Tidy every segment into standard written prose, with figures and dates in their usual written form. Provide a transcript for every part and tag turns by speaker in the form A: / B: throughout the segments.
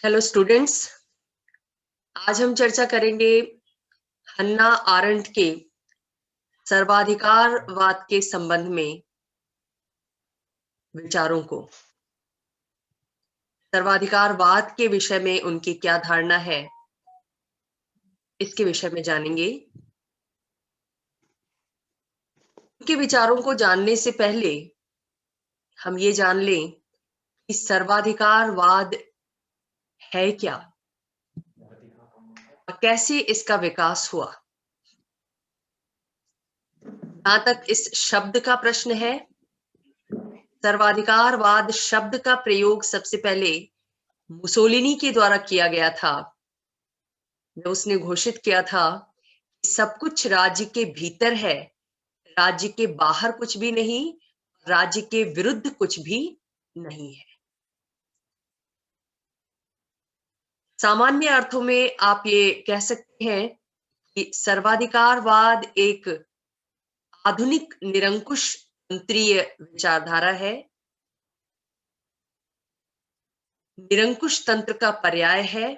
A: Hello students. आज हम चर्चा करेंगे हन्ना आरेंट के सर्वाधिकारवाद के संबंध में विचारों को। सर्वाधिकारवाद के विषय में उनकी क्या धारणा है, इसके विषय में जानेंगे। उनके विचारों को जानने से पहले हम ये जान लें कि सर्वाधिकारवाद है क्या, कैसे इसका विकास हुआ। जहां तक इस शब्द का प्रश्न है, सर्वाधिकारवाद शब्द का प्रयोग सबसे पहले मुसोलिनी के द्वारा किया गया था, जब उसने घोषित किया था कि सब कुछ राज्य के भीतर है, राज्य के बाहर कुछ भी नहीं, राज्य के विरुद्ध कुछ भी नहीं है। सामान्य अर्थों में आप ये कह सकते हैं कि सर्वाधिकारवाद एक आधुनिक निरंकुश तंत्रीय विचारधारा है। निरंकुश तंत्र का पर्याय है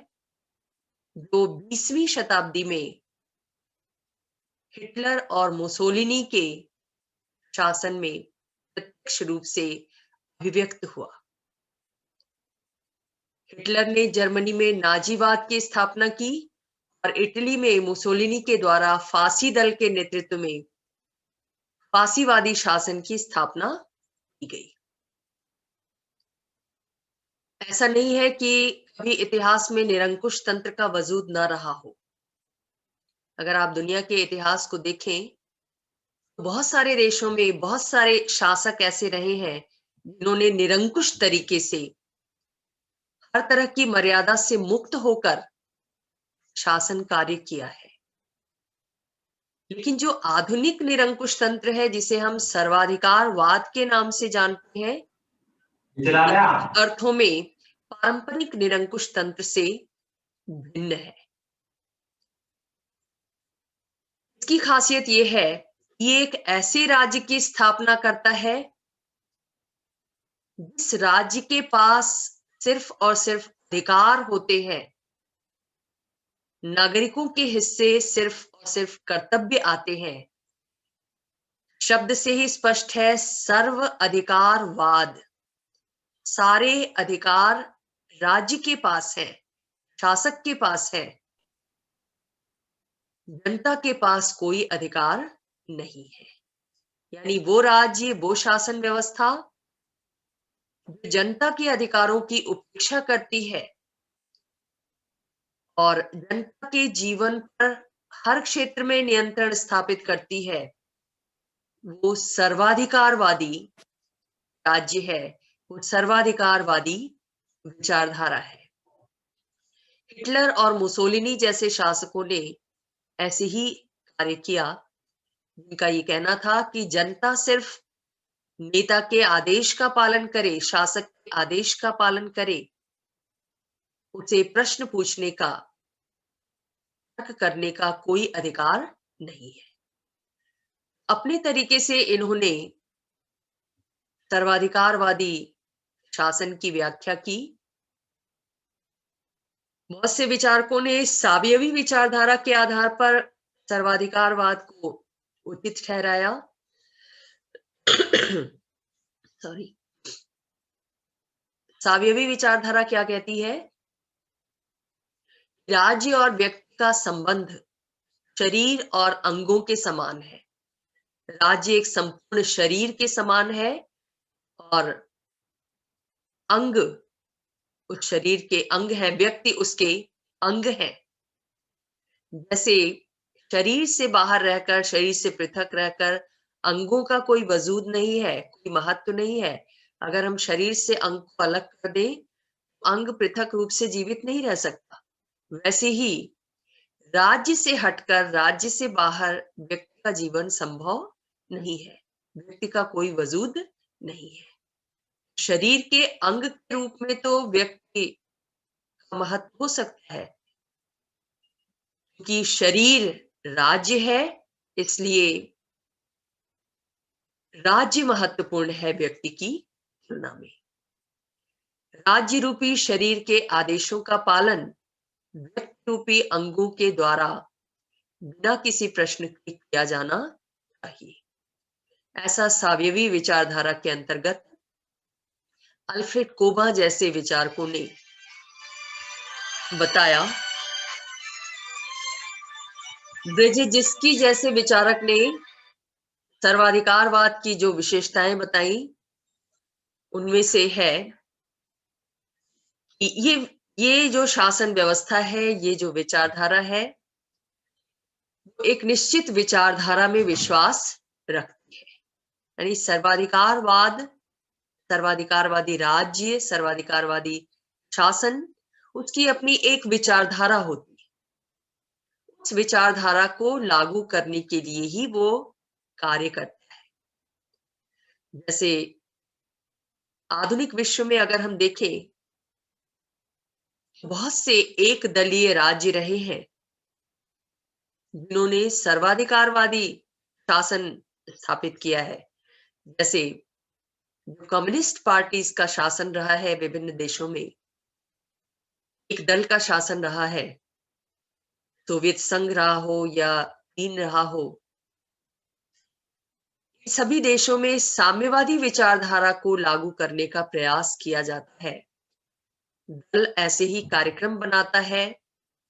A: जो 20वीं शताब्दी में हिटलर और मुसोलिनी के शासन में प्रत्यक्ष रूप से अभिव्यक्त हुआ। हिटलर ने जर्मनी में नाजीवाद की स्थापना की और इटली में मुसोलिनी के द्वारा फांसी दल के नेतृत्व में फांसीवादी शासन की स्थापना की गई। ऐसा नहीं है कि कभी इतिहास में निरंकुश तंत्र का वजूद न रहा हो। अगर आप दुनिया के इतिहास को देखें, बहुत सारे देशों में बहुत सारे शासक ऐसे रहे हैं जिन्होंने निरंकुश तरीके से हर तरह की मर्यादा से मुक्त होकर शासन कार्य किया है। लेकिन जो आधुनिक निरंकुश तंत्र है, जिसे हम सर्वाधिकारवाद के नाम से जानते हैं, अर्थों में पारंपरिक निरंकुश तंत्र से भिन्न है। इसकी खासियत यह है कि ये एक ऐसे राज्य की स्थापना करता है जिस राज्य के पास सिर्फ और सिर्फ अधिकार होते हैं, नागरिकों के हिस्से सिर्फ और सिर्फ कर्तव्य आते हैं। शब्द से ही स्पष्ट है, सर्व अधिकारवाद। सारे अधिकार राज्य के पास है, शासक के पास है, जनता के पास कोई अधिकार नहीं है। यानी वो राज्य, वो शासन व्यवस्था जो जनता के अधिकारों की उपेक्षा करती है और जनता के जीवन पर हर क्षेत्र में नियंत्रण स्थापित करती है, वो सर्वाधिकारवादी राज्य है, वो सर्वाधिकारवादी विचारधारा है। हिटलर और मुसोलिनी जैसे शासकों ने ऐसे ही कार्य किया, जिनका ये कहना था कि जनता सिर्फ नेता के आदेश का पालन करे, शासक के आदेश का पालन करे, उसे प्रश्न पूछने का, तर्क करने का कोई अधिकार नहीं है। अपने तरीके से इन्होंने सर्वाधिकारवादी शासन की व्याख्या की। बहुत से विचारकों ने साबियवी विचारधारा के आधार पर सर्वाधिकारवाद को उचित ठहराया। सॉरी, साबियवी विचारधारा क्या कहती है? राज्य और व्यक्ति का संबंध शरीर और अंगों के समान है। राज्य एक संपूर्ण शरीर के समान है और अंग उस शरीर के अंग है, व्यक्ति उसके अंग है। जैसे शरीर से बाहर रहकर, शरीर से पृथक रहकर अंगों का कोई वजूद नहीं है, कोई महत्व नहीं है। अगर हम शरीर से अंग को अलग कर दें, अंग पृथक रूप से जीवित नहीं रह सकता। वैसे ही राज्य से हटकर, राज्य से बाहर व्यक्ति का जीवन संभव नहीं है, व्यक्ति का कोई वजूद नहीं है। शरीर के अंग के रूप में तो व्यक्ति का महत्व हो सकता है, क्योंकि शरीर राज्य है, इसलिए राज्य महत्वपूर्ण है व्यक्ति की तुलना में। राज्य रूपी शरीर के आदेशों का पालन व्यक्ति रूपी अंगों के द्वारा बिना किसी प्रश्न के किया जाना चाहिए। ऐसा सावयवी विचारधारा के अंतर्गत अल्फ्रेड कोबा जैसे विचारकों ने बताया। ब्रेजेजिस्की जैसे विचारक ने सर्वाधिकारवाद की जो विशेषताएं बताई, उनमें से है कि ये जो शासन व्यवस्था है, ये जो विचारधारा है, एक निश्चित विचारधारा में विश्वास रखती है। यानी सर्वाधिकारवाद, सर्वाधिकारवादी राज्य, सर्वाधिकारवादी शासन, उसकी अपनी एक विचारधारा होती है। उस विचारधारा को लागू करने के लिए ही वो कार्य करता है। जैसे आधुनिक विश्व में अगर हम देखें, बहुत से एक दलीय राज्य रहे हैं जिन्होंने सर्वाधिकारवादी शासन स्थापित किया है। जैसे जो कम्युनिस्ट पार्टीज का शासन रहा है विभिन्न देशों में, एक दल का शासन रहा है, सोवियत संघ रहा हो या चीन रहा हो, सभी देशों में साम्यवादी विचारधारा को लागू करने का प्रयास किया जाता है। दल ऐसे ही कार्यक्रम बनाता है,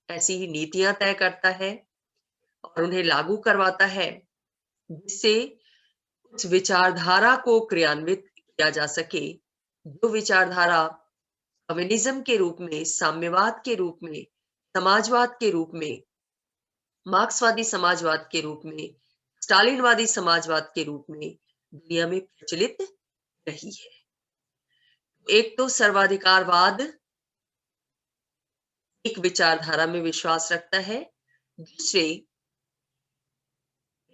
A: ऐसी ही नीतियां तय करता है और उन्हें लागू करवाता है, जिससे उस विचारधारा को क्रियान्वित किया जा सके, जो विचारधारा कम्युनिज्म के रूप में, साम्यवाद के रूप में, समाजवाद के रूप में, मार्क्सवादी समाजवाद के रूप में, स्टालिनवादी समाजवाद के रूप में दुनिया में प्रचलित रही है। एक तो सर्वाधिकारवाद एक विचारधारा में विश्वास रखता है, दूसरे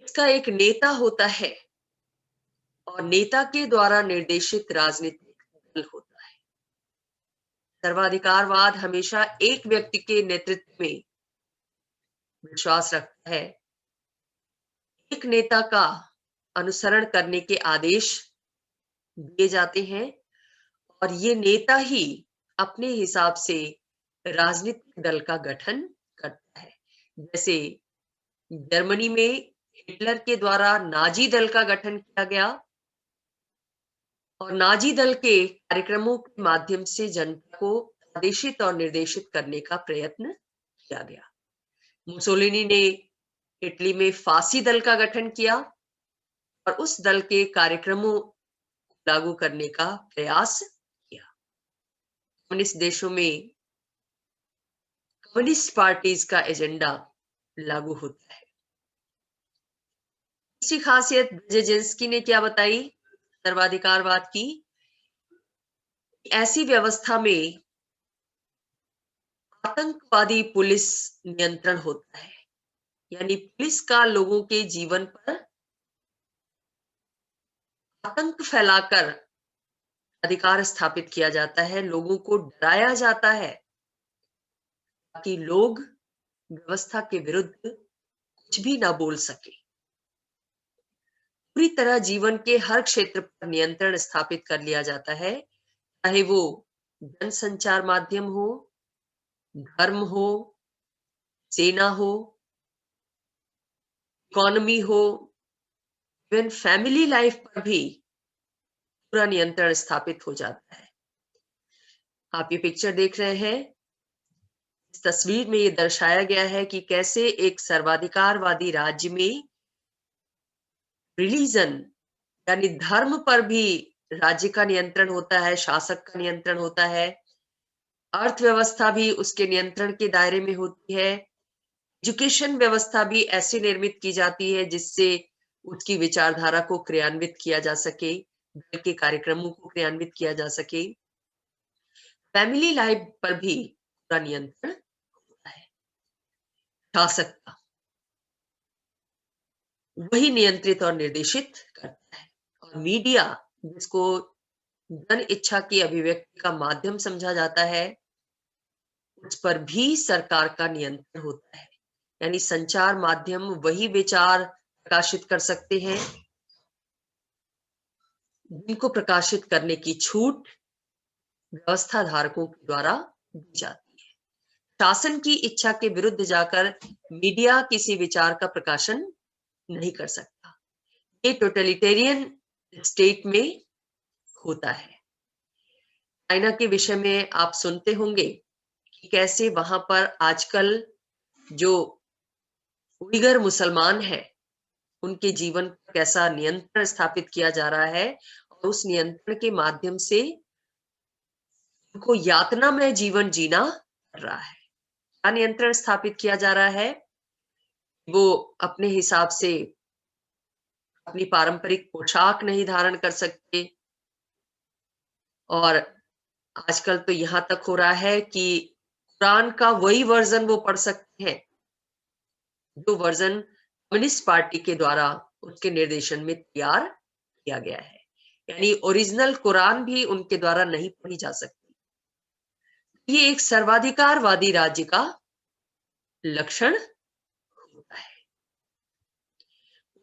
A: इसका एक नेता होता है और नेता के द्वारा निर्देशित राजनीतिक दल होता है। सर्वाधिकारवाद हमेशा एक व्यक्ति के नेतृत्व में विश्वास रखता है, एक नेता का अनुसरण करने के आदेश दिए जाते हैं और ये नेता ही अपने हिसाब से राजनीतिक दल का गठन करता है। जैसे जर्मनी में हिटलर के द्वारा नाजी दल का गठन किया गया और नाजी दल के कार्यक्रमों के माध्यम से जनता को आदेशित और निर्देशित करने का प्रयत्न किया गया। मुसोलिनी ने इटली में फांसी दल का गठन किया और उस दल के कार्यक्रमों को लागू करने का प्रयास किया। कम्युनिस्ट देशों में कम्युनिस्ट पार्टीज का एजेंडा लागू होता है। तीसरी खासियत ब्रेजेजिंस्की ने क्या बताई सर्वाधिकारवाद की? ऐसी व्यवस्था में आतंकवादी पुलिस नियंत्रण होता है, यानी पुलिस का लोगों के जीवन पर आतंक फैलाकर अधिकार स्थापित किया जाता है, लोगों को डराया जाता है ताकि लोग व्यवस्था के विरुद्ध कुछ भी ना बोल सके। पूरी तरह जीवन के हर क्षेत्र पर नियंत्रण स्थापित कर लिया जाता है, चाहे वो जनसंचार माध्यम हो, धर्म हो, सेना हो, इकोनॉमी हो, इवन फैमिली लाइफ पर भी पूरा नियंत्रण स्थापित हो जाता है। आप ये पिक्चर देख रहे हैं, इस तस्वीर में ये दर्शाया गया है कि कैसे एक सर्वाधिकारवादी राज्य में रिलीजन यानी धर्म पर भी राज्य का नियंत्रण होता है, शासक का नियंत्रण होता है, अर्थव्यवस्था भी उसके नियंत्रण के दायरे में होती है, एजुकेशन व्यवस्था भी ऐसे निर्मित की जाती है जिससे उसकी विचारधारा को क्रियान्वित किया जा सके, दल के कार्यक्रमों को क्रियान्वित किया जा सके। फैमिली लाइफ पर भी पूरा नियंत्रण होता है। शासक का वही नियंत्रित और निर्देशित करता है और मीडिया, जिसको जन इच्छा की अभिव्यक्ति का माध्यम समझा जाता है, उस पर भी सरकार का नियंत्रण होता है। यानी संचार माध्यम वही विचार प्रकाशित कर सकते हैं जिनको प्रकाशित करने की छूट व्यवस्था धारकों के द्वारा दी जाती है। शासन की इच्छा के विरुद्ध जाकर मीडिया किसी विचार का प्रकाशन नहीं कर सकता। ये टोटलिटेरियन स्टेट में होता है। चाइना के विषय में आप सुनते होंगे कि कैसे वहां पर आजकल जो उइगर मुसलमान हैं, उनके जीवन पर कैसा नियंत्रण स्थापित किया जा रहा है और उस नियंत्रण के माध्यम से उनको यातना में जीवन जीना पड़ रहा है। क्या नियंत्रण स्थापित किया जा रहा है? वो अपने हिसाब से अपनी पारंपरिक पोशाक नहीं धारण कर सकते और आजकल तो यहां तक हो रहा है कि कुरान का वही वर्जन वो पढ़ सकते हैं जो वर्जन कम्युनिस्ट पार्टी के द्वारा उसके निर्देशन में तैयार किया गया है। यानी ओरिजिनल कुरान भी उनके द्वारा नहीं पढ़ी जा सकती। ये एक सर्वाधिकारवादी राज्य का लक्षण होता है।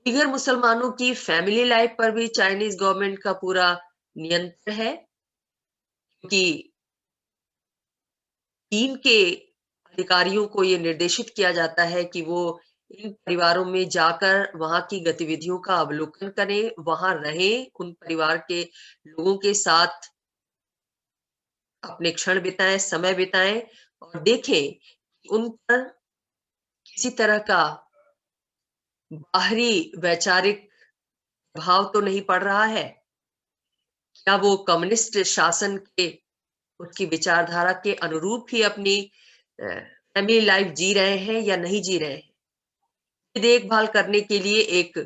A: उइगर मुसलमानों की फैमिली लाइफ पर भी चाइनीज गवर्नमेंट का पूरा नियंत्रण है, क्योंकि चीन के अधिकारियों को ये निर्देशित किया जाता है कि वो इन परिवारों में जाकर वहां की गतिविधियों का अवलोकन करें, वहां रहें, उन परिवार के लोगों के साथ अपने क्षण बिताएं, समय बिताएं और देखें कि उन पर किसी तरह का बाहरी वैचारिक प्रभाव तो नहीं पड़ रहा है। क्या वो कम्युनिस्ट शासन के उसकी विचारधारा के अनुरूप ही अपनी फैमिली लाइफ जी रहे हैं या नहीं जी रहे हैं। देखभाल करने के लिए एक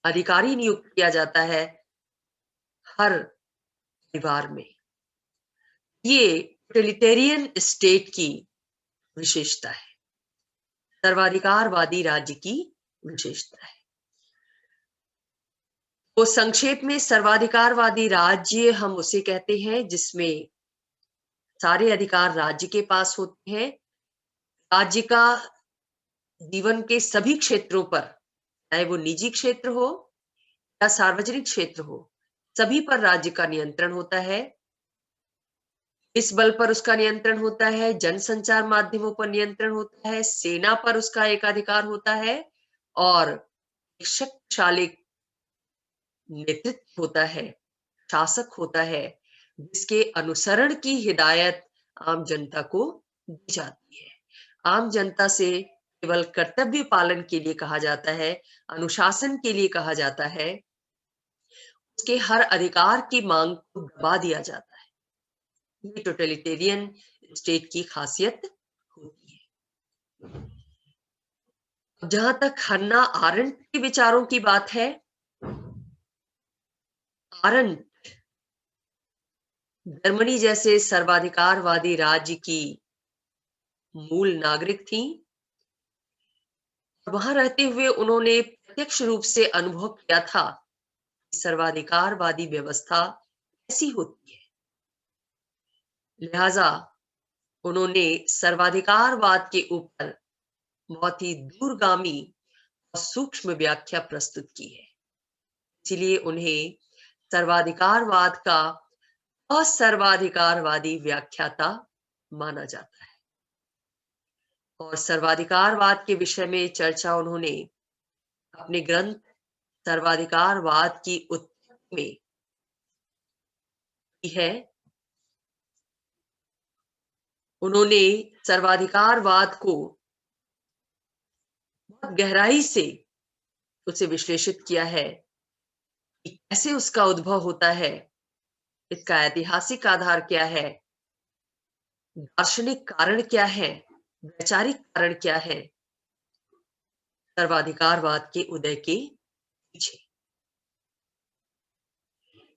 A: अधिकारी नियुक्त किया जाता है हर परिवार में। ये टोटलिटेरियन स्टेट की विशेषता है, सर्वाधिकारवादी राज्य की विशेषता है। तो संक्षेप में सर्वाधिकारवादी राज्य हम उसे कहते हैं जिसमें सारे अधिकार राज्य के पास होते हैं। राज्य का जीवन के सभी क्षेत्रों पर, चाहे वो निजी क्षेत्र हो या सार्वजनिक क्षेत्र हो, सभी पर राज्य का नियंत्रण होता है। इस बल पर उसका नियंत्रण होता है, जनसंचार माध्यमों पर नियंत्रण होता है, सेना पर उसका एकाधिकार होता है और एक शक्तिशाली नेतृत्व होता है, शासक होता है, जिसके अनुसरण की हिदायत आम जनता को दी जाती है। आम जनता से केवल कर्तव्य पालन के लिए कहा जाता है, अनुशासन के लिए कहा जाता है, उसके हर अधिकार की मांग को दबा दिया जाता है। ये टोटलिटेरियन स्टेट की खासियत होती है। जहां तक हन्ना आरेंट के विचारों की बात है, आरेंट जर्मनी जैसे सर्वाधिकारवादी राज्य की मूल नागरिक थी। वहां रहते हुए उन्होंने प्रत्यक्ष रूप से अनुभव किया था कि सर्वाधिकारवादी व्यवस्था कैसी होती है। लिहाजा उन्होंने सर्वाधिकारवाद के ऊपर बहुत ही दूरगामी और सूक्ष्म व्याख्या प्रस्तुत की है। इसलिए उन्हें सर्वाधिकारवाद का असर्वाधिकारवादी व्याख्याता माना जाता है और सर्वाधिकारवाद के विषय में चर्चा उन्होंने अपने ग्रंथ सर्वाधिकारवाद की उत्पत्ति में की है। उन्होंने सर्वाधिकारवाद को बहुत गहराई से उसे विश्लेषित किया है कि कैसे उसका उद्भव होता है, इसका ऐतिहासिक आधार क्या है, दार्शनिक कारण क्या है, वैचारिक कारण क्या है सर्वाधिकारवाद के उदय के पीछे।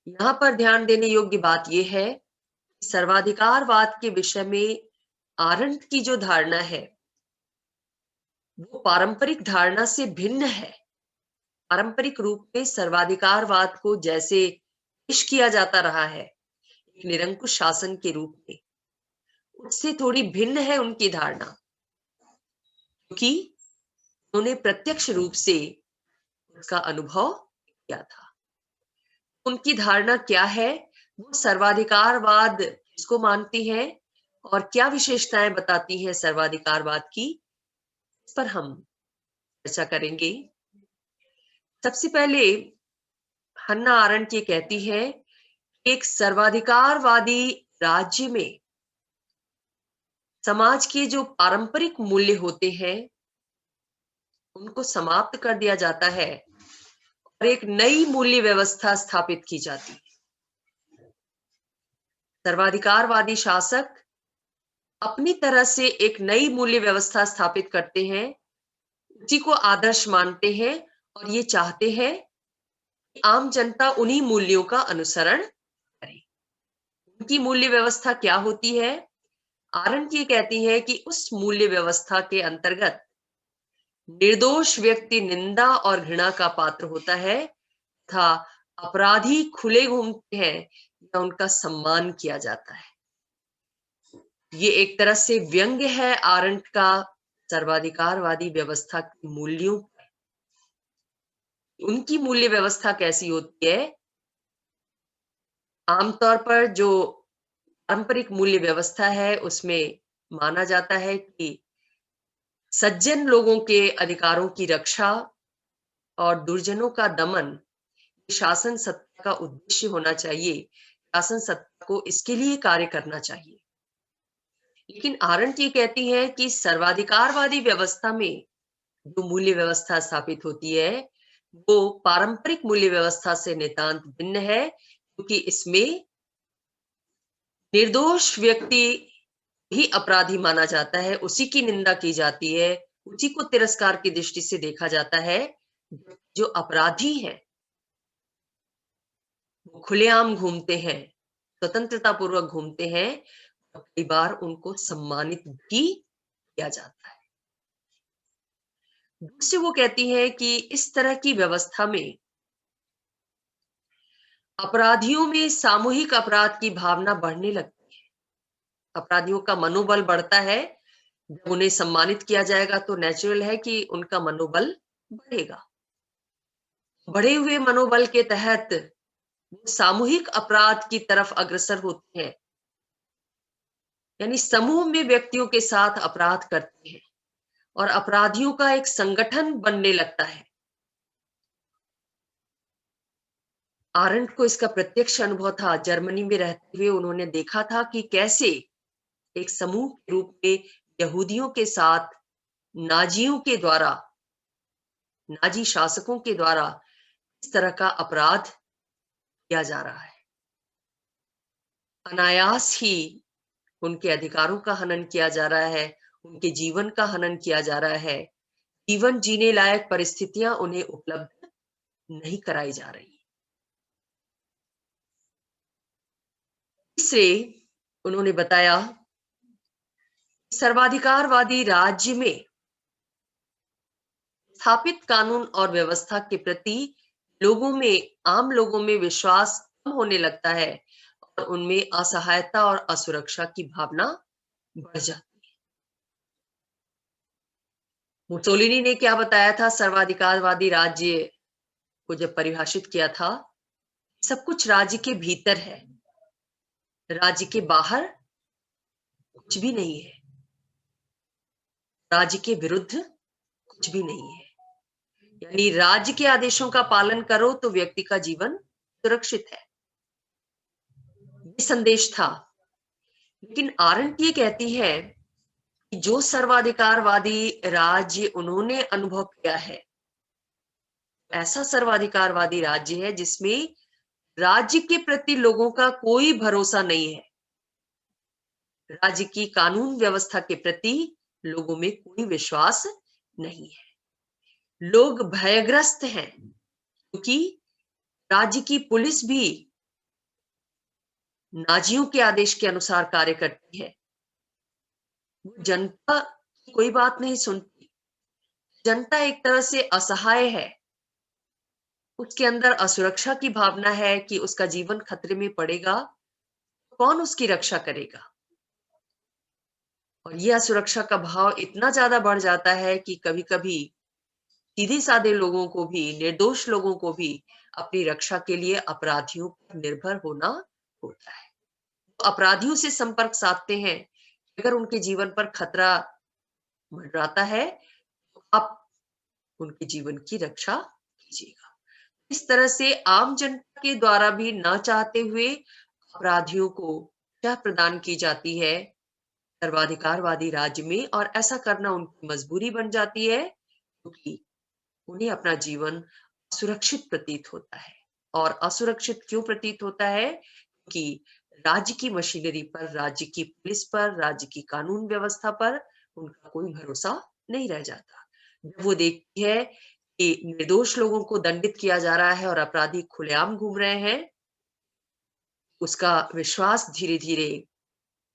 A: यहां पर ध्यान देने योग्य बात यह है कि सर्वाधिकारवाद के विषय में आरंट की जो धारणा है वो पारंपरिक धारणा से भिन्न है। पारंपरिक रूप में सर्वाधिकारवाद को जैसे पेश किया जाता रहा है एक निरंकुश शासन के रूप में, उससे थोड़ी भिन्न है उनकी धारणा, क्योंकि उन्होंने प्रत्यक्ष रूप से उसका अनुभव किया था। उनकी धारणा क्या है? वो सर्वाधिकारवाद किसको मानती है और क्या विशेषताएं बताती है सर्वाधिकारवाद की, इस पर हम चर्चा करेंगे। सबसे पहले हन्ना आरेंट ये कहती है, एक सर्वाधिकारवादी राज्य में समाज के जो पारंपरिक मूल्य होते हैं उनको समाप्त कर दिया जाता है और एक नई मूल्य व्यवस्था स्थापित की जाती है। सर्वाधिकारवादी शासक अपनी तरह से एक नई मूल्य व्यवस्था स्थापित करते हैं, उसी को आदर्श मानते हैं और ये चाहते हैं कि आम जनता उन्हीं मूल्यों का अनुसरण करे। उनकी मूल्य व्यवस्था क्या होती है? आरेंट ये कहती है कि उस मूल्य व्यवस्था के अंतर्गत निर्दोष व्यक्ति निंदा और घृणा का पात्र होता है तथा अपराधी खुले घूमते हैं या उनका सम्मान किया जाता है। ये एक तरह से व्यंग्य है आरेंट का सर्वाधिकारवादी व्यवस्था के मूल्यों। उनकी मूल्य व्यवस्था कैसी होती है? आमतौर पर जो पारंपरिक मूल्य व्यवस्था है उसमें माना जाता है कि सज्जन लोगों के अधिकारों की रक्षा और दुर्जनों का दमन शासन सत्ता का उद्देश्य होना चाहिए। शासन सत्ता को इसके लिए कार्य करना चाहिए। लेकिन आरेंट ये कहती है कि सर्वाधिकारवादी व्यवस्था में जो मूल्य व्यवस्था स्थापित होती है वो पारंपरिक मूल्य व्यवस्था से नितांत भिन्न है, क्योंकि इसमें निर्दोष व्यक्ति ही अपराधी माना जाता है, उसी की निंदा की जाती है, उसी को तिरस्कार की दृष्टि से देखा जाता है। जो अपराधी हैं वो खुलेआम घूमते हैं, स्वतंत्रता पूर्वक घूमते हैं और कई बार उनको सम्मानित भी किया जाता है। दूसरी वो कहती है कि इस तरह की व्यवस्था में अपराधियों में सामूहिक अपराध की भावना बढ़ने लगती है। अपराधियों का मनोबल बढ़ता है। जब उन्हें सम्मानित किया जाएगा तो नेचुरल है कि उनका मनोबल बढ़ेगा। बढ़े हुए मनोबल के तहत वो सामूहिक अपराध की तरफ अग्रसर होते हैं, यानी समूह में व्यक्तियों के साथ अपराध करते हैं और अपराधियों का एक संगठन बनने लगता है। आरेंट को इसका प्रत्यक्ष अनुभव था। जर्मनी में रहते हुए उन्होंने देखा था कि कैसे एक समूह के रूप में यहूदियों के साथ नाजियों के द्वारा, नाजी शासकों के द्वारा इस तरह का अपराध किया जा रहा है। अनायास ही उनके अधिकारों का हनन किया जा रहा है, उनके जीवन का हनन किया जा रहा है, जीवन जीने लायक परिस्थितियां उन्हें उपलब्ध नहीं कराई जा रही। तीसरे उन्होंने बताया सर्वाधिकारवादी राज्य में स्थापित कानून और व्यवस्था के प्रति आम लोगों में विश्वास कम होने लगता है और उनमें असहायता और असुरक्षा की भावना बढ़ जाती है। मुसोलिनी ने क्या बताया था सर्वाधिकारवादी राज्य को जब परिभाषित किया था? सब कुछ राज्य के भीतर है, राज्य के बाहर कुछ भी नहीं है, राज्य के विरुद्ध कुछ भी नहीं है। यानी राज्य के आदेशों का पालन करो तो व्यक्ति का जीवन सुरक्षित है, ये संदेश था। लेकिन आरेंट ये कहती है कि जो सर्वाधिकारवादी राज्य उन्होंने अनुभव किया है, ऐसा सर्वाधिकारवादी राज्य है जिसमें राज्य के प्रति लोगों का कोई भरोसा नहीं है, राज्य की कानून व्यवस्था के प्रति लोगों में कोई विश्वास नहीं है, लोग भयग्रस्त हैं क्योंकि राज्य की पुलिस भी नाजियों के आदेश के अनुसार कार्य करती है। वो जनता की कोई बात नहीं सुनती, जनता एक तरह से असहाय है, उसके अंदर असुरक्षा की भावना है कि उसका जीवन खतरे में पड़ेगा, कौन उसकी रक्षा करेगा। और यह असुरक्षा का भाव इतना ज्यादा बढ़ जाता है कि कभी कभी सीधे साधे लोगों को भी, निर्दोष लोगों को भी अपनी रक्षा के लिए अपराधियों पर निर्भर होना होता है। तो अपराधियों से संपर्क साधते हैं। अगर उनके जीवन पर खतरा मंडराता है, तो आप उनके जीवन की रक्षा कीजिएगा। इस तरह से आम जनता के द्वारा भी न चाहते हुए अपराधियों को क्या प्रदान की जाती है सर्वाधिकारवादी राज्य में, और ऐसा करना उनकी मजबूरी बन जाती है, क्योंकि उन्हें अपना जीवन सुरक्षित प्रतीत होता है। और असुरक्षित क्यों प्रतीत होता है? कि राज्य की मशीनरी पर, राज्य की पुलिस पर, राज्य की कानून व्यवस्था पर उनका कोई भरोसा नहीं रह जाता। जब वो देखती है कि निर्दोष लोगों को दंडित किया जा रहा है और अपराधी खुलेआम घूम रहे हैं, उसका विश्वास धीरे धीरे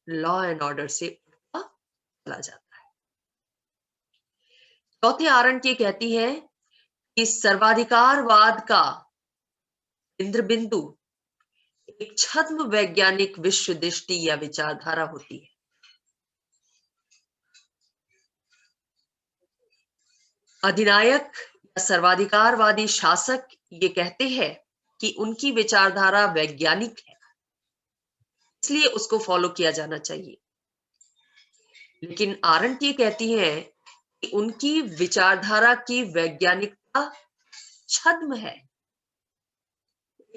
A: लॉ एंड ऑर्डर से उठता चला जाता है। चौथे आरंट ये कहती है कि सर्वाधिकारवाद का केंद्र बिंदु एक छद्म वैज्ञानिक विश्व दृष्टि या विचारधारा होती है। अधिनायक या सर्वाधिकारवादी शासक ये कहते हैं कि उनकी विचारधारा वैज्ञानिक है, इसलिए उसको फॉलो किया जाना चाहिए। लेकिन आरंट ये कहती है कि उनकी विचारधारा की वैज्ञानिकता छद्म है,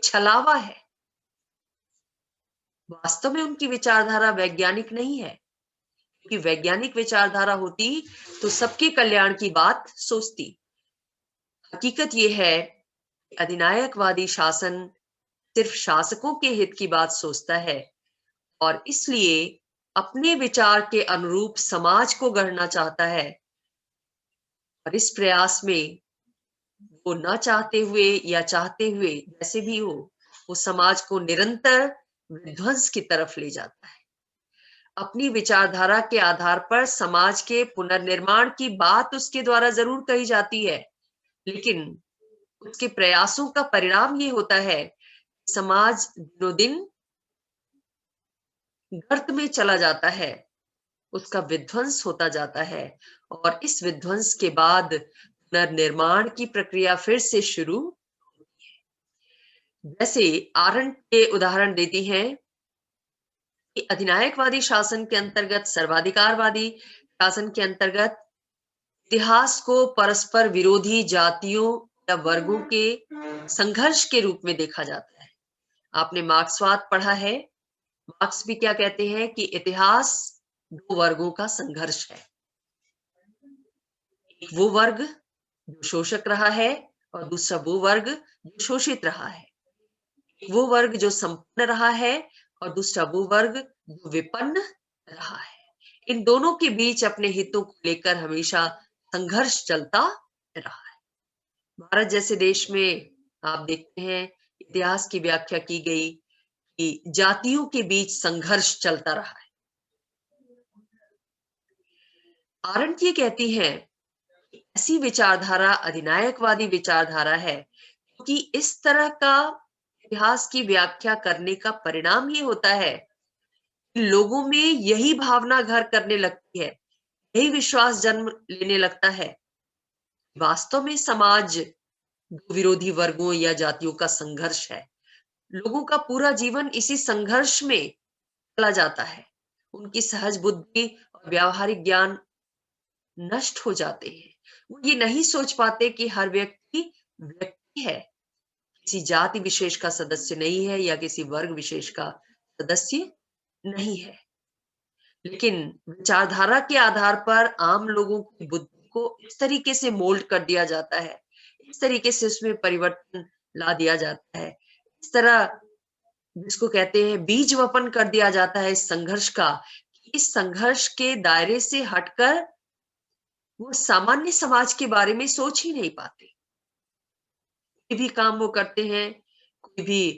A: छलावा है। वास्तव में उनकी विचारधारा वैज्ञानिक नहीं है, क्योंकि वैज्ञानिक विचारधारा होती तो सबके कल्याण की बात सोचती। हकीकत यह है कि अधिनायकवादी शासन सिर्फ शासकों के हित की बात सोचता है, और इसलिए अपने विचार के अनुरूप समाज को गढ़ना चाहता है। और इस प्रयास में वो न चाहते हुए या चाहते हुए, जैसे भी हो, वो समाज को निरंतर विध्वंस की तरफ ले जाता है। अपनी विचारधारा के आधार पर समाज के पुनर्निर्माण की बात उसके द्वारा जरूर कही जाती है, लेकिन उसके प्रयासों का परिणाम ये होता है कि समाज दिनों दिन गर्त में चला जाता है, उसका विध्वंस होता जाता है, और इस विध्वंस के बाद पुनर्निर्माण की प्रक्रिया फिर से शुरू। जैसे आरंट के उदाहरण देती हैं कि अधिनायकवादी शासन के अंतर्गत, सर्वाधिकारवादी शासन के अंतर्गत इतिहास को परस्पर विरोधी जातियों या वर्गों के संघर्ष के रूप में देखा जाता है। आपने मार्क्सवाद पढ़ा है। मार्क्स भी क्या कहते हैं कि इतिहास दो वर्गों का संघर्ष है। एक वो वर्ग जो शोषक रहा है, और दूसरा वो वर्ग जो शोषित रहा है। वो वर्ग जो संपन्न रहा है, और दूसरा वो वर्ग जो विपन्न रहा है। इन दोनों के बीच अपने हितों को लेकर हमेशा संघर्ष चलता रहा है। भारत जैसे देश में आप देखते हैं इतिहास की व्याख्या की गई कि जातियों के बीच संघर्ष चलता रहा है। आरंट ये कहती है कि ऐसी विचारधारा अधिनायकवादी विचारधारा है, क्योंकि इस तरह का इतिहास की व्याख्या करने का परिणाम ये होता है कि लोगों में यही भावना घर करने लगती है, यही विश्वास जन्म लेने लगता है। वास्तव में समाज दो विरोधी वर्गों या जातियों का संघर्ष है। लोगों का पूरा जीवन इसी संघर्ष में चला जाता है। उनकी सहज बुद्धि और व्यावहारिक ज्ञान नष्ट हो जाते हैं। वो ये नहीं सोच पाते कि हर व्यक्ति व्यक्ति है, किसी जाति विशेष का सदस्य नहीं है या किसी वर्ग विशेष का सदस्य नहीं है। लेकिन विचारधारा के आधार पर आम लोगों की बुद्धि को इस तरीके से मोल्ड कर दिया जाता है, इस तरीके से उसमें परिवर्तन ला दिया जाता है, इस तरह जिसको कहते हैं बीज वपन कर दिया जाता है इस संघर्ष का, इस संघर्ष के दायरे से हटकर वो सामान्य समाज के बारे में सोच ही नहीं पाते। कोई भी काम वो करते हैं, कोई भी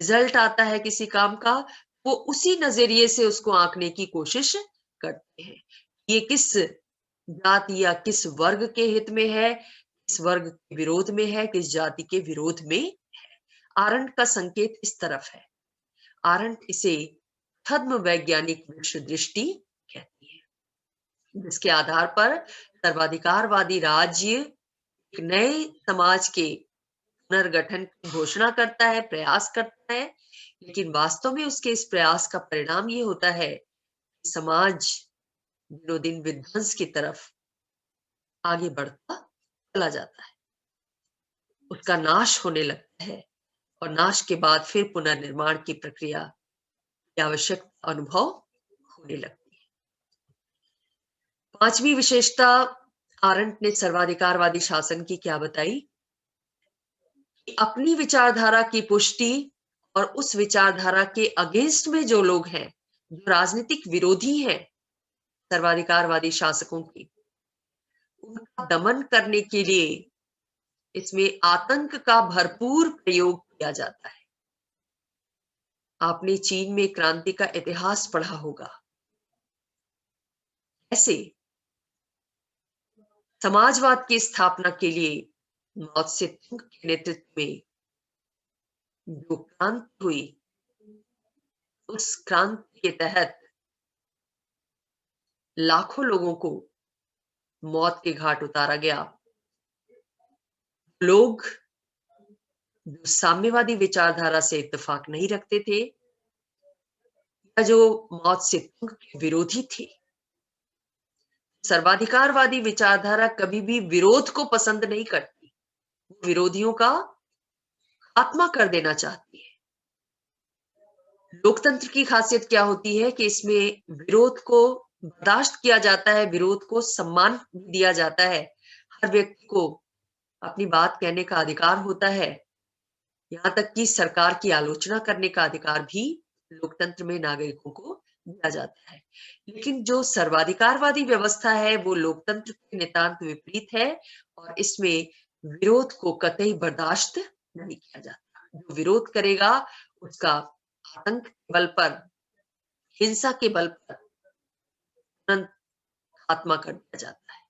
A: रिजल्ट आता है किसी काम का, वो उसी नजरिए से उसको आंकने की कोशिश करते हैं। ये किस जाति या किस वर्ग के हित में है, किस वर्ग के विरोध में है, किस जाति के विरोध में है। आरंट का संकेत इस तरफ है। आरंट इसे छद्म वैज्ञानिक विश्व दृष्टि कहती है, जिसके आधार पर सर्वाधिकारवादी राज्य एक नए समाज के पुनर्गठन की घोषणा करता है, प्रयास करता है, लेकिन वास्तव में उसके इस प्रयास का परिणाम ये होता है कि समाज दिनों दिन विध्वंस की तरफ आगे बढ़ता चला जाता है, उसका नाश होने लगता है और नाश के बाद फिर पुनर्निर्माण की प्रक्रिया की आवश्यकता अनुभव होने लगती है। पांचवी विशेषता आरंट ने सर्वाधिकारवादी शासन की क्या बताई? अपनी विचारधारा की पुष्टि और उस विचारधारा के अगेंस्ट में जो लोग हैं, जो राजनीतिक विरोधी हैं सर्वाधिकारवादी शासकों की, उनका दमन करने के लिए इसमें आतंक का भरपूर प्रयोग किया जाता है। आपने चीन में क्रांति का इतिहास पढ़ा होगा। ऐसे समाजवाद की स्थापना के लिए माओ त्से तुंग के नेतृत्व में जो क्रांति हुई, उस क्रांति के तहत लाखों लोगों को मौत के घाट उतारा गया। लोग जो साम्यवादी विचारधारा से इत्तेफाक नहीं रखते थे या जो माओ त्से तुंग के विरोधी थे, सर्वाधिकारवादी विचारधारा कभी भी विरोध को पसंद नहीं करती, विरोधियों का खात्मा कर देना चाहती है। लोकतंत्र की खासियत क्या होती है कि इसमें विरोध को बर्दाश्त किया जाता है, विरोध को सम्मान दिया जाता है, हर व्यक्ति को अपनी बात कहने का अधिकार होता है, यहाँ तक कि सरकार की आलोचना करने का अधिकार भी लोकतंत्र में नागरिकों को दिया जाता है। लेकिन जो सर्वाधिकारवादी व्यवस्था है वो लोकतंत्र के नितांत विपरीत है और इसमें विरोध को कतई बर्दाश्त नहीं किया जाता। जो विरोध करेगा उसका आतंक के बल पर, हिंसा के बल पर तुरंत खात्मा कर दिया जाता है।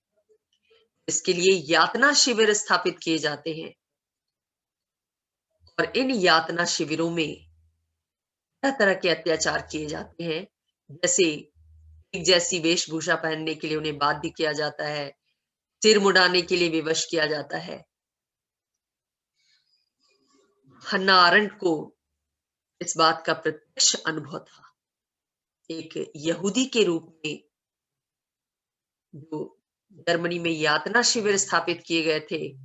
A: इसके लिए यातना शिविर स्थापित किए जाते हैं और इन यातना शिविरों में तरह तरह के अत्याचार किए जाते हैं। जैसे एक जैसी वेशभूषा पहनने के लिए उन्हें बाध्य किया जाता है, सिर मुड़ाने के लिए विवश किया जाता है। हन्ना आरंट को इस बात का प्रत्यक्ष अनुभव था। एक यहूदी के रूप में जो जर्मनी में यातना शिविर स्थापित किए गए थे,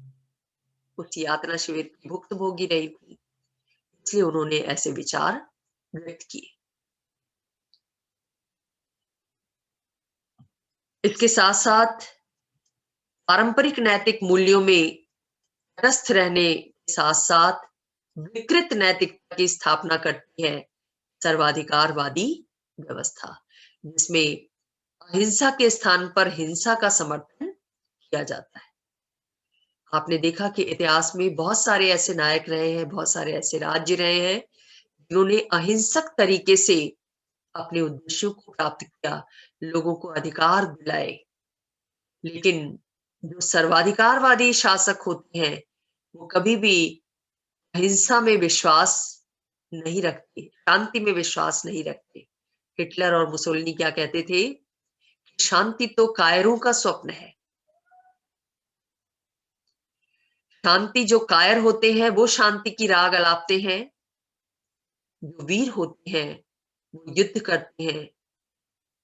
A: उस यातना शिविर की भुक्तभोगी रही थी, इसलिए उन्होंने ऐसे विचार व्यक्त किए। इसके साथ साथ पारंपरिक नैतिक मूल्यों में तटस्थ रहने के साथ साथ विकृत नैतिकता की स्थापना करती है सर्वाधिकारवादी व्यवस्था, जिसमें अहिंसा के स्थान पर हिंसा का समर्थन किया जाता है। आपने देखा कि इतिहास में बहुत सारे ऐसे नायक रहे हैं, बहुत सारे ऐसे राज्य रहे हैं जिन्होंने अहिंसक तरीके से अपने उद्देश्यों को प्राप्त किया, लोगों को अधिकार दिलाए। लेकिन जो सर्वाधिकारवादी शासक होते हैं वो कभी भी अहिंसा में विश्वास नहीं रखते, शांति में विश्वास नहीं रखते। हिटलर और मुसोलिनी क्या कहते थे? शांति तो कायरों का स्वप्न है। शांति जो कायर होते हैं वो शांति की राग अलापते हैं, जो वीर होते हैं वो युद्ध करते हैं,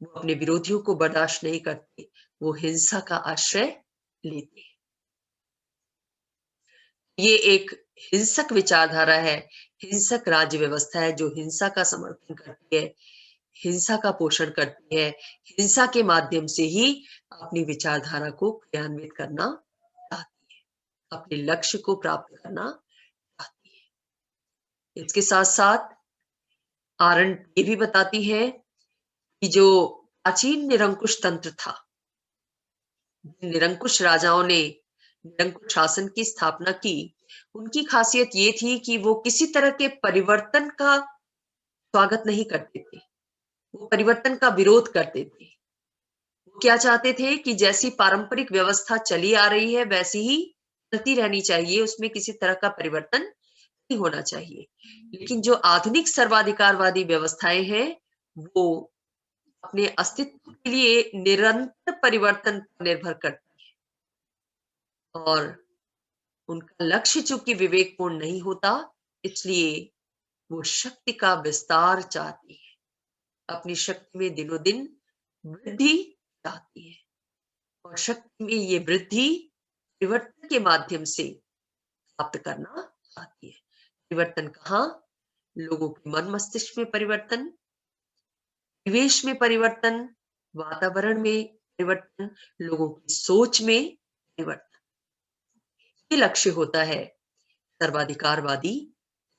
A: वो अपने विरोधियों को बर्दाश्त नहीं करते, वो हिंसा का आश्रय लेते हैं। ये एक हिंसक विचारधारा है, हिंसक राज्य व्यवस्था है जो हिंसा का समर्थन करती है, हिंसा का पोषण करती है, हिंसा के माध्यम से ही अपनी विचारधारा को क्रियान्वित करना चाहती है, अपने लक्ष्य को प्राप्त करना चाहती है। इसके साथ साथ आरंट ये भी बताती है कि जो प्राचीन निरंकुश तंत्र था, निरंकुश राजाओं ने निरंकुश शासन की स्थापना की, उनकी खासियत ये थी कि वो किसी तरह के परिवर्तन का स्वागत नहीं करते थे, वो परिवर्तन का विरोध करते थे। वो क्या चाहते थे कि जैसी पारंपरिक व्यवस्था चली आ रही है वैसी ही चलती रहनी चाहिए, उसमें किसी तरह का परिवर्तन नहीं होना चाहिए। लेकिन जो आधुनिक सर्वाधिकारवादी व्यवस्थाएं हैं वो अपने अस्तित्व के लिए निरंतर परिवर्तन पर निर्भर करती है और उनका लक्ष्य चूंकि विवेकपूर्ण नहीं होता, इसलिए वो शक्ति का विस्तार चाहती है, अपनी शक्ति में दिनों दिन वृद्धि चाहती है, और शक्ति में ये वृद्धि परिवर्तन के माध्यम से प्राप्त करना चाहती है। परिवर्तन कहाँ? लोगों के मन मस्तिष्क में परिवर्तन, परिवेश में परिवर्तन, वातावरण में परिवर्तन, लोगों की सोच में परिवर्तन। ये लक्ष्य होता है सर्वाधिकारवादी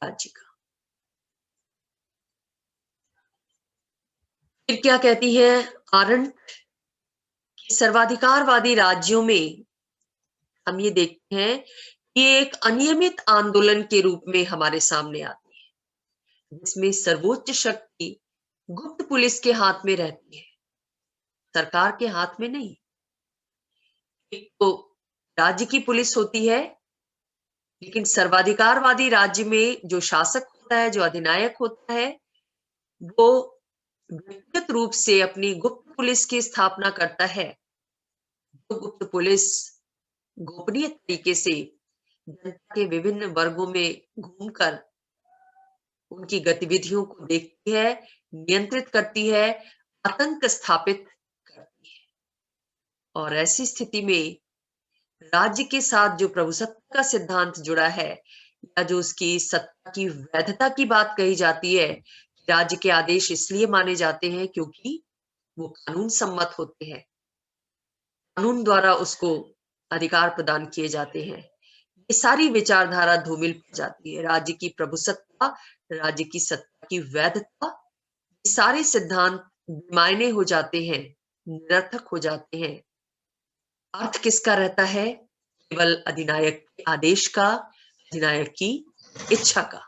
A: राज्य का। फिर क्या कहती है आरंट? सर्वाधिकारवादी राज्यों में हम ये देखते हैं कि एक अनियमित आंदोलन के रूप में हमारे सामने आती है, जिसमें सर्वोच्च शक्ति गुप्त पुलिस के हाथ में रहती है, सरकार के हाथ में नहीं। एक तो राज्य की पुलिस होती है, लेकिन सर्वाधिकारवादी राज्य में जो शासक होता है, जो अधिनायक होता है, वो व्यक्तिगत रूप से अपनी गुप्त पुलिस की स्थापना करता है। जो गुप्त पुलिस गोपनीय तरीके से जनता के विभिन्न वर्गों में घूमकर उनकी गतिविधियों को देखती है, नियंत्रित करती है, आतंक स्थापित करती है। और ऐसी स्थिति में राज्य के साथ जो प्रभुसत्ता का सिद्धांत जुड़ा है, या जो उसकी सत्ता की वैधता की बात कही जाती है, राज्य के आदेश इसलिए माने जाते हैं क्योंकि वो कानून सम्मत होते हैं, कानून द्वारा उसको अधिकार प्रदान किए जाते हैं। ये सारी विचारधारा धूमिल पड़ जाती है। राज्य की प्रभुसत्ता, राज्य की सत्ता की वैधता, ये सारे सिद्धांत बेमायने हो जाते हैं, निरर्थक हो जाते हैं। अर्थ किसका रहता है? केवल अधिनायक के आदेश का, अधिनायक की इच्छा का।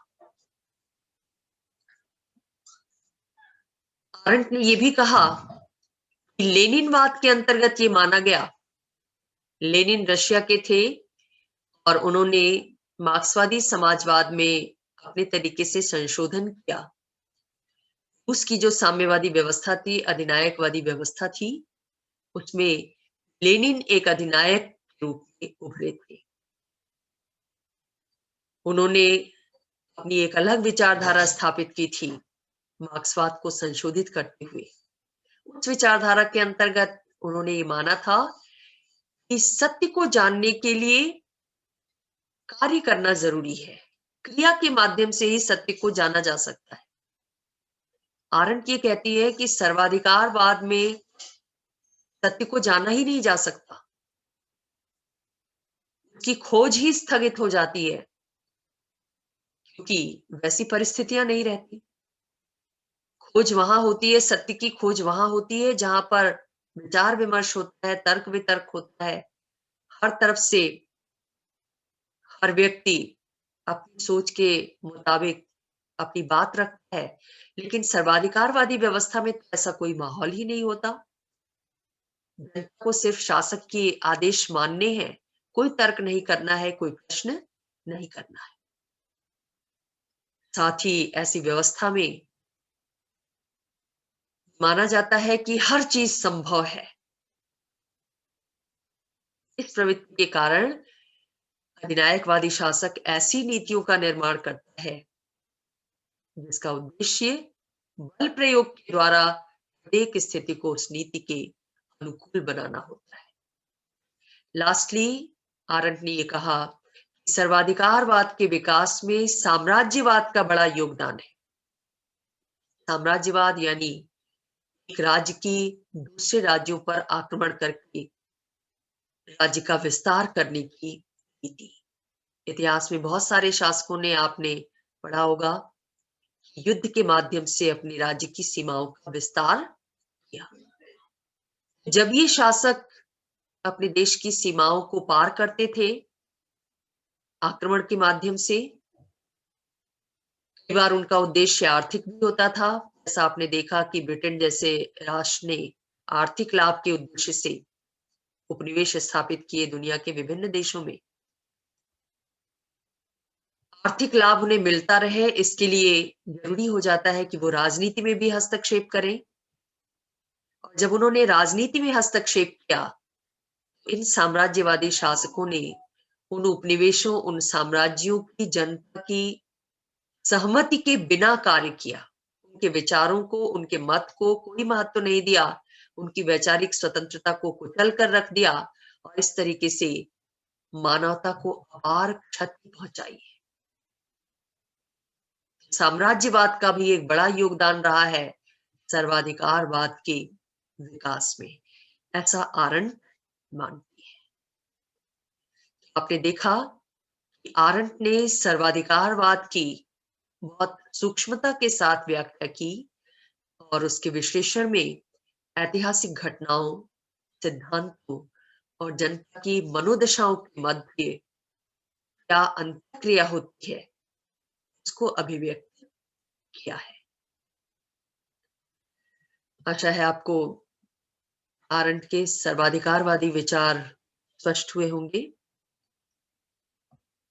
A: आरंट ने यह भी कहा कि लेनिनवाद के अंतर्गत ये माना गया, लेनिन रशिया के थे और उन्होंने मार्क्सवादी समाजवाद में अपने तरीके से संशोधन किया। उसकी जो साम्यवादी व्यवस्था थी, अधिनायकवादी व्यवस्था थी, उसमें लेनिन एक अधिनायक के रूप में उभरे थे। उन्होंने अपनी एक अलग विचारधारा स्थापित की थी, मार्क्सवाद को संशोधित करते हुए। उस विचारधारा के अंतर्गत उन्होंने ये माना था कि सत्य को जानने के लिए कार्य करना जरूरी है, क्रिया के माध्यम से ही सत्य को जाना जा सकता है। आरंट ये कहती है कि सर्वाधिकारवाद में सत्य को जाना ही नहीं जा सकता, उसकी खोज ही स्थगित हो जाती है, क्योंकि वैसी परिस्थितियां नहीं रहती। खोज वहां होती है, सत्य की खोज वहां होती है जहां पर विचार विमर्श होता है, तर्क वितर्क होता है, हर तरफ से हर व्यक्ति अपनी सोच के मुताबिक अपनी बात रखता है। लेकिन सर्वाधिकारवादी व्यवस्था में तो ऐसा कोई माहौल ही नहीं होता। जनता को सिर्फ शासक के आदेश मानने हैं, कोई तर्क नहीं करना है, कोई प्रश्न नहीं करना है। साथ ही ऐसी व्यवस्था में माना जाता है कि हर चीज संभव है। इस प्रवृत्ति के कारण अधिनायकवादी शासक ऐसी नीतियों का निर्माण करता है जिसका उद्देश्य बल प्रयोग के द्वारा एक स्थिति को उस नीति के अनुकूल बनाना होता है। लास्टली आरंट ने यह कहा कि सर्वाधिकारवाद के विकास में साम्राज्यवाद का बड़ा योगदान है। साम्राज्यवाद यानी एक राज्य की दूसरे राज्यों पर आक्रमण करके राज्य का विस्तार करने की नीति। इतिहास में बहुत सारे शासकों ने, आपने पढ़ा होगा, युद्ध के माध्यम से अपने राज्य की सीमाओं का विस्तार किया। जब ये शासक अपने देश की सीमाओं को पार करते थे आक्रमण के माध्यम से, कई बार उनका उद्देश्य आर्थिक भी होता था। जैसा आपने देखा कि ब्रिटेन जैसे राष्ट्र ने आर्थिक लाभ के उद्देश्य से उपनिवेश स्थापित किए दुनिया के विभिन्न देशों में। आर्थिक लाभ उन्हें मिलता रहे, इसके लिए जरूरी हो जाता है कि वो राजनीति में भी हस्तक्षेप करें। और जब उन्होंने राजनीति में हस्तक्षेप किया, इन साम्राज्यवादी शासकों ने उन उपनिवेशों, उन साम्राज्यों की जनता की सहमति के बिना कार्य किया, उनके विचारों को, उनके मत को कोई महत्व नहीं दिया, उनकी वैचारिक स्वतंत्रता को कुचल कर रख दिया और इस तरीके से मानवता को अपार क्षति पहुंचाई है। साम्राज्यवाद का भी एक बड़ा योगदान रहा है सर्वाधिकारवाद के विकास में, ऐसा आरंट मानती है। आपने देखा कि आरंट ने सर्वाधिकारवाद की बहुत सूक्ष्मता के साथ व्याख्या की और उसके विश्लेषण में ऐतिहासिक घटनाओं, सिद्धांतों और जनता की मनोदशाओं के मध्य क्या अंतःक्रिया होती है उसको अभिव्यक्त किया है। आशा है आपको आरंट के सर्वाधिकारवादी विचार स्पष्ट हुए होंगे।